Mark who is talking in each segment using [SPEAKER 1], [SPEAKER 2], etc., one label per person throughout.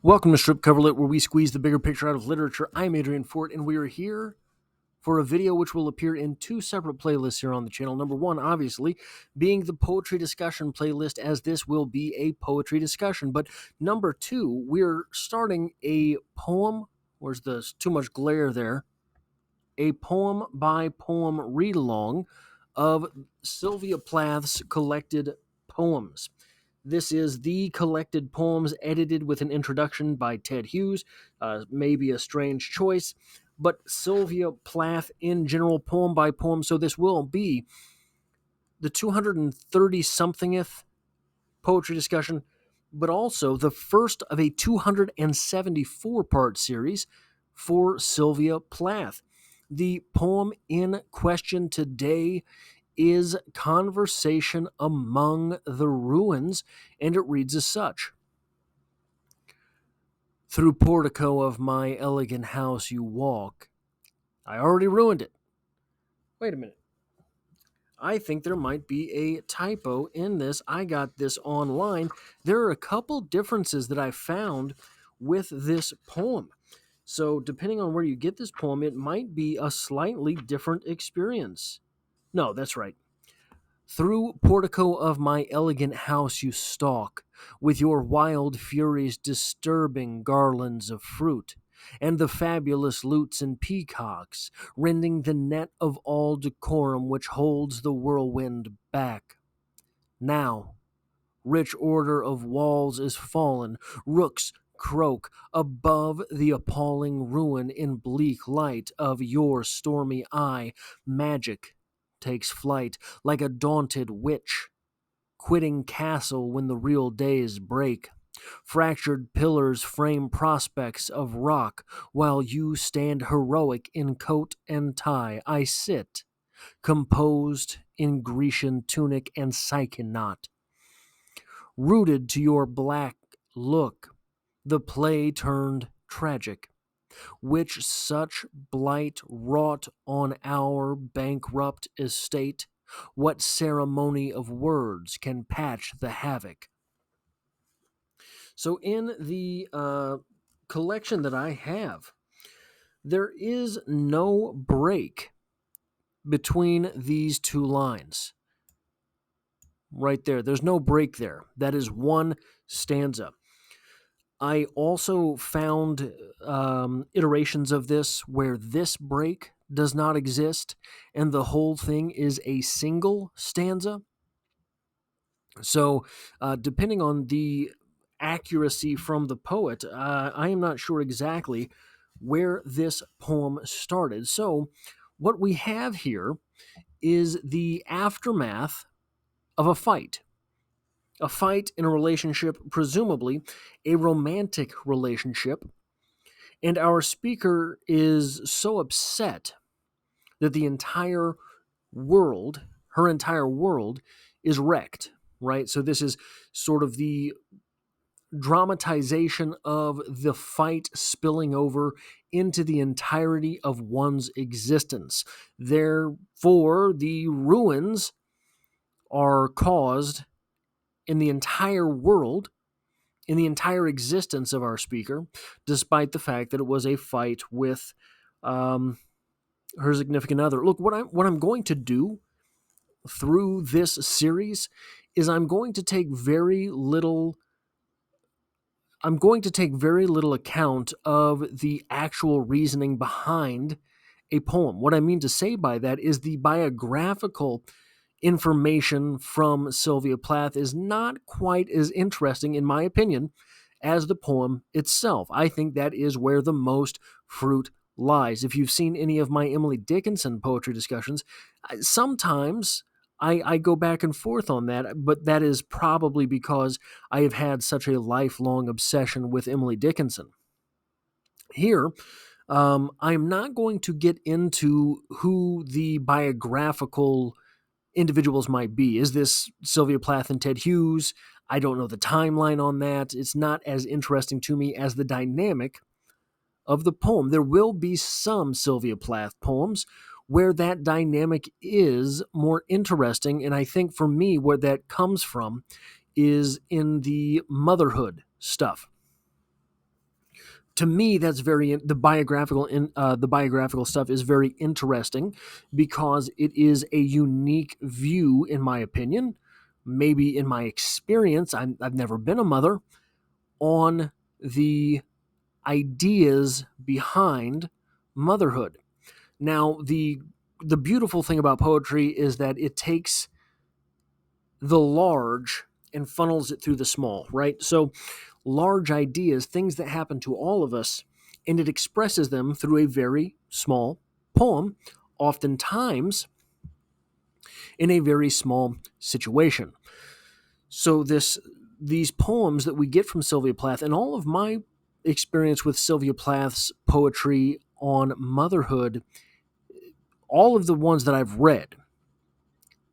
[SPEAKER 1] Welcome to Strip Cover Lit, where we squeeze the bigger picture out of literature. I'm Adrian Fort, and we are here for a video which will appear in two separate playlists here on the channel. Number one, obviously, being the poetry discussion playlist, as this will be a poetry discussion. But number two, we're starting a poem. Where's the too much glare there? A poem by poem read along of Sylvia Plath's collected poems. This is the collected poems edited with an introduction by Ted Hughes. Maybe a strange choice, but Sylvia Plath in general, poem by poem. So this will be the 230-somethingth poetry discussion, but also the first of a 274-part series for Sylvia Plath. The poem in question today is Conversation Among the Ruins, and it reads as such. Through portico of my elegant house you walk. I already ruined it. Wait a minute. I think there might be a typo in this. I got this online. There are a couple differences that I found with this poem. So depending on where you get this poem, it might be a slightly different experience. No, that's right. Through portico of my elegant house you stalk, with your wild furies disturbing garlands of fruit, and the fabulous lutes and peacocks, rending the net of all decorum which holds the whirlwind back. Now, rich order of walls is fallen, rooks croak above the appalling ruin in bleak light of your stormy eye. Magic takes flight like a daunted witch, quitting castle when the real days break. Fractured pillars frame prospects of rock, while you stand heroic in coat and tie. I sit, composed in Grecian tunic and Psyche knot, rooted to your black look, the play turned tragic, which such blight wrought on our bankrupt estate. What ceremony of words can patch the havoc? So, in the collection that I have, there is no break between these two lines. Right there. There's no break there. That is one stanza. I also found iterations of this where this break does not exist and the whole thing is a single stanza. So, depending on the accuracy from the poet, I am not sure exactly where this poem started. So, what we have here is the aftermath of a fight. A fight in a relationship, presumably a romantic relationship, and our speaker is so upset that the entire world, her entire world, is wrecked, right? So this is sort of the dramatization of the fight spilling over into the entirety of one's existence. Therefore, the ruins are caused in the entire world, in the entire existence of our speaker, despite the fact that it was a fight with her significant other. Look, what I'm going to do through this series is I'm going to take very little account of the actual reasoning behind a poem. What I mean to say by that is the biographical information from Sylvia Plath is not quite as interesting, in my opinion, as the poem itself. I think that is where the most fruit lies. If you've seen any of my Emily Dickinson poetry discussions, sometimes I go back and forth on that, but that is probably because I have had such a lifelong obsession with Emily Dickinson. Here, I'm not going to get into who the biographical individuals might be. Is this Sylvia Plath and Ted Hughes? I don't know the timeline on that. It's not as interesting to me as the dynamic of the poem. There will be some Sylvia Plath poems where that dynamic is more interesting, and I think for me where that comes from is in the motherhood stuff. To me, that's very the biographical stuff is very interesting because it is a unique view, in my opinion, maybe in my experience. I've never been a mother, on the ideas behind motherhood. Now, the beautiful thing about poetry is that it takes the large and funnels it through the small, right? So large ideas, things that happen to all of us, and it expresses them through a very small poem, oftentimes in a very small situation. So these poems that we get from Sylvia Plath, and all of my experience with Sylvia Plath's poetry on motherhood, all of the ones that I've read,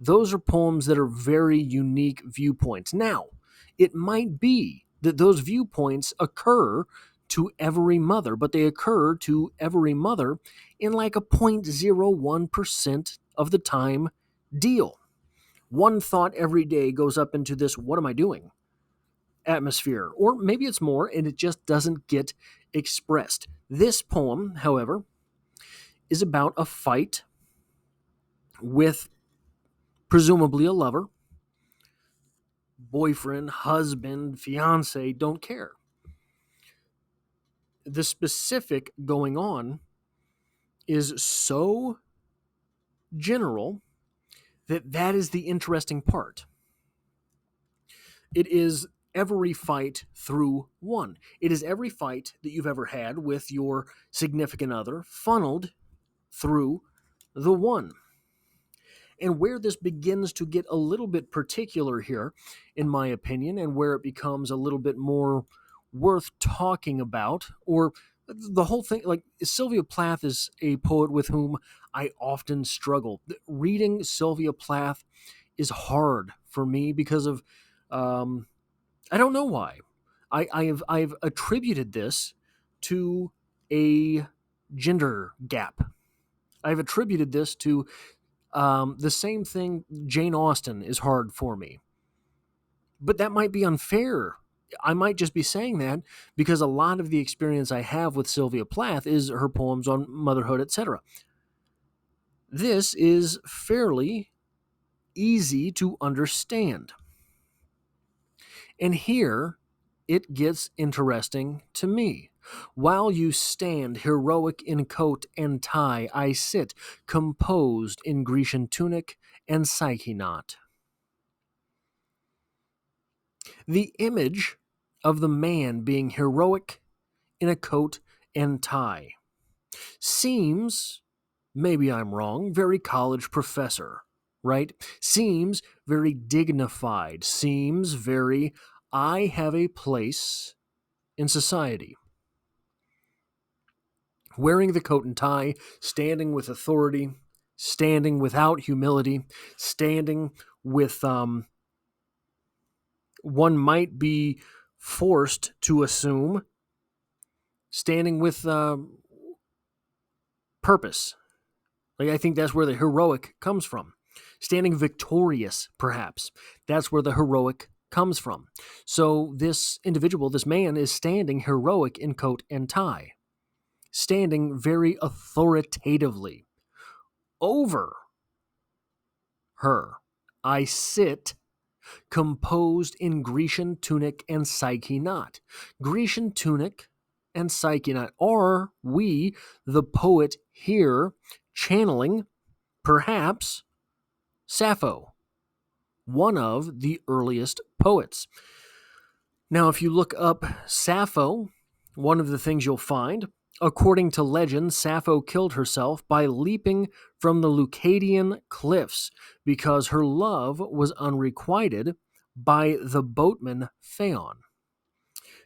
[SPEAKER 1] those are poems that are very unique viewpoints. Now, it might be that those viewpoints occur to every mother, but they occur to every mother in like a 0.01% of the time deal. One thought every day goes up into this, what am I doing? Atmosphere. Or maybe it's more and it just doesn't get expressed. This poem, however, is about a fight with presumably a lover, boyfriend, husband, fiance, don't care. The specific going on is so general that is the interesting part. It is every fight through one. It is every fight that you've ever had with your significant other funneled through the one. And where this begins to get a little bit particular here, in my opinion, and where it becomes a little bit more worth talking about, or the whole thing, like Sylvia Plath is a poet with whom I often struggle. Reading Sylvia Plath is hard for me because of, I don't know why. I've attributed this to a gender gap. I've attributed this to the same thing. Jane Austen is hard for me, but that might be unfair. I might just be saying that because a lot of the experience I have with Sylvia Plath is her poems on motherhood, etc. This is fairly easy to understand. And here it gets interesting to me. While you stand heroic in coat and tie, I sit composed in Grecian tunic and Psyche knot. The image of the man being heroic in a coat and tie seems, maybe I'm wrong, very college professor, right? Seems very dignified, seems very, I have a place in society. Wearing the coat and tie, standing with authority, standing without humility, standing with, one might be forced to assume, standing with purpose. Like, I think that's where the heroic comes from. Standing victorious, perhaps. That's where the heroic comes from. So this individual, this man, is standing heroic in coat and tie, standing very authoritatively over her. I sit composed in Grecian tunic and Psyche knot. Grecian tunic and Psyche knot. Are we, the poet here, channeling perhaps Sappho, one of the earliest poets? Now, if you look up Sappho, one of the things you'll find, according to legend, Sappho killed herself by leaping from the Leucadian cliffs because her love was unrequited by the boatman Phaon.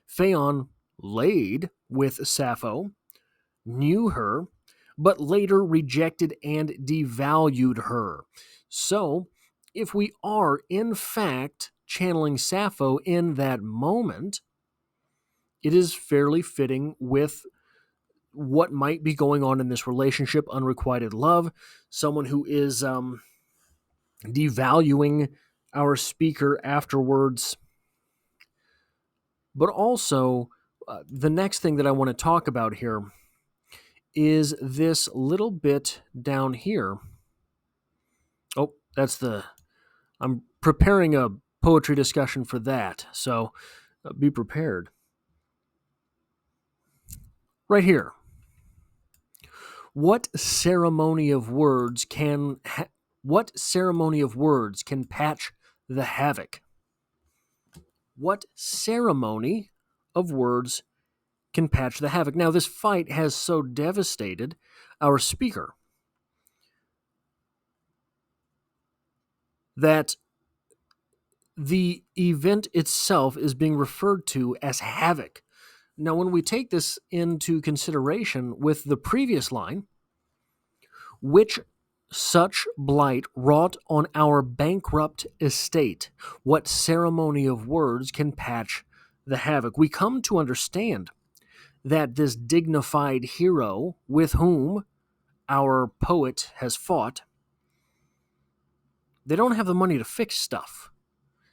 [SPEAKER 1] Phaon laid with Sappho, knew her, but later rejected and devalued her. So, if we are in fact channeling Sappho in that moment, it is fairly fitting with what might be going on in this relationship. Unrequited love, someone who is devaluing our speaker afterwards, but also The next thing that I want to talk about here is this little bit down here. Oh, I'm preparing a poetry discussion for that, so be prepared. Right here. What ceremony of words can patch the havoc? What ceremony of words can patch the havoc? Now, this fight has so devastated our speaker that the event itself is being referred to as havoc. Now, when we take this into consideration with the previous line, which such blight wrought on our bankrupt estate, what ceremony of words can patch the havoc? We come to understand that this dignified hero with whom our poet has fought, they don't have the money to fix stuff.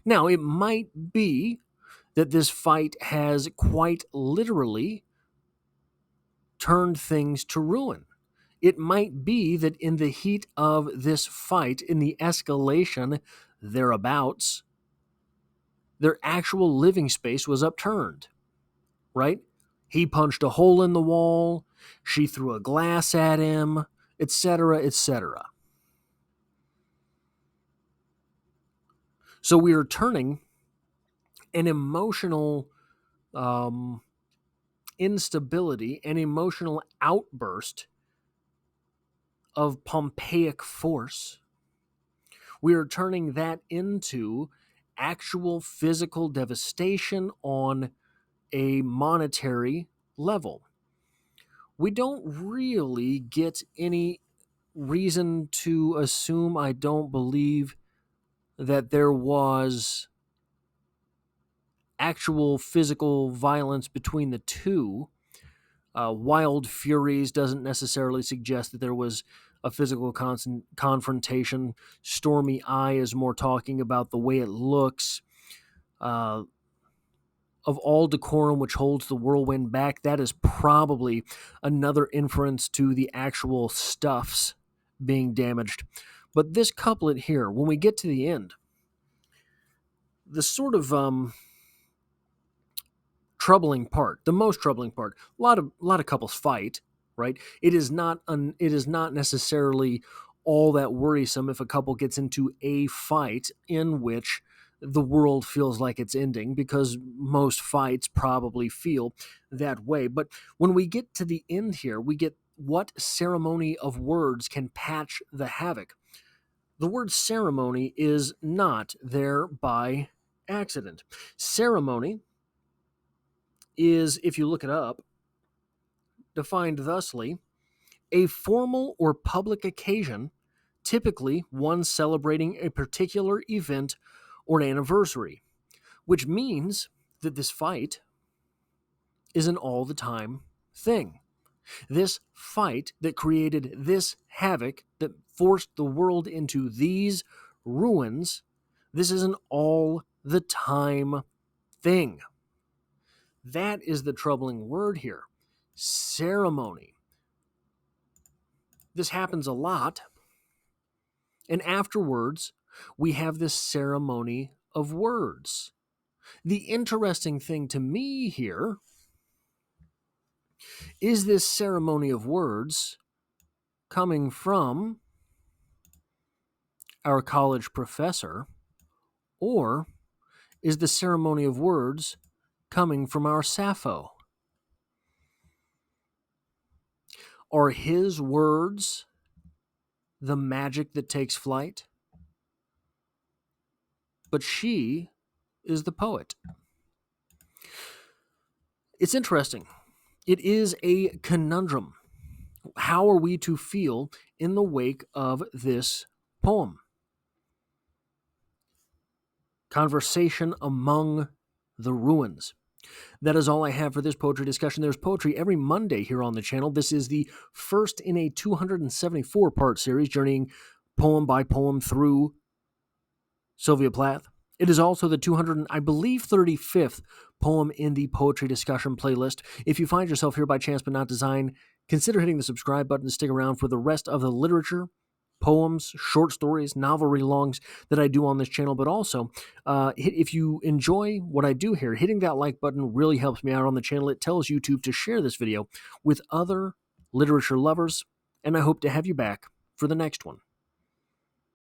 [SPEAKER 1] Now, it might be that this fight has quite literally turned things to ruin. It might be that in the heat of this fight, in the escalation thereabouts, their actual living space was upturned, right? He punched a hole in the wall, she threw a glass at him, etc., etc. So we are turning an emotional instability, an emotional outburst of Pompeiic force. We are turning that into actual physical devastation on a monetary level. We don't really get any reason to assume, I don't believe, that there was actual physical violence between the two. Wild Furies doesn't necessarily suggest that there was a physical confrontation. Stormy Eye is more talking about the way it looks. Of all decorum which holds the whirlwind back, that is probably another inference to the actual stuffs being damaged. But this couplet here, when we get to the end, the sort of troubling part, the most troubling part, a lot of couples fight, right? It is not necessarily all that worrisome if a couple gets into a fight in which the world feels like it's ending, because most fights probably feel that way. But when we get to the end here, we get what ceremony of words can patch the havoc. The word ceremony is not there by accident. Ceremony is, if you look it up, defined thusly: a formal or public occasion, typically one celebrating a particular event or anniversary, which means that this fight is an all-the-time thing. This fight that created this havoc, that forced the world into these ruins, this is an all-the-time thing. That is the troubling word here. Ceremony. This happens a lot. And afterwards, we have this ceremony of words. The interesting thing to me here is this ceremony of words coming from our college professor, or is the ceremony of words coming from our Sappho? Are his words the magic that takes flight? But she is the poet. It's interesting. It is a conundrum. How are we to feel in the wake of this poem? Conversation among the ruins. That is all I have for this poetry discussion. There's poetry every Monday here on the channel. This is the first in a 274-part series, journeying poem by poem through Sylvia Plath. It is also the 200, I believe, 35th poem in the poetry discussion playlist. If you find yourself here by chance but not design, consider hitting the subscribe button to stick around for the rest of the literature, poems, short stories, novel read-alongs that I do on this channel. But also, if you enjoy what I do here, hitting that like button really helps me out on the channel. It tells YouTube to share this video with other literature lovers, and I hope to have you back for the next one.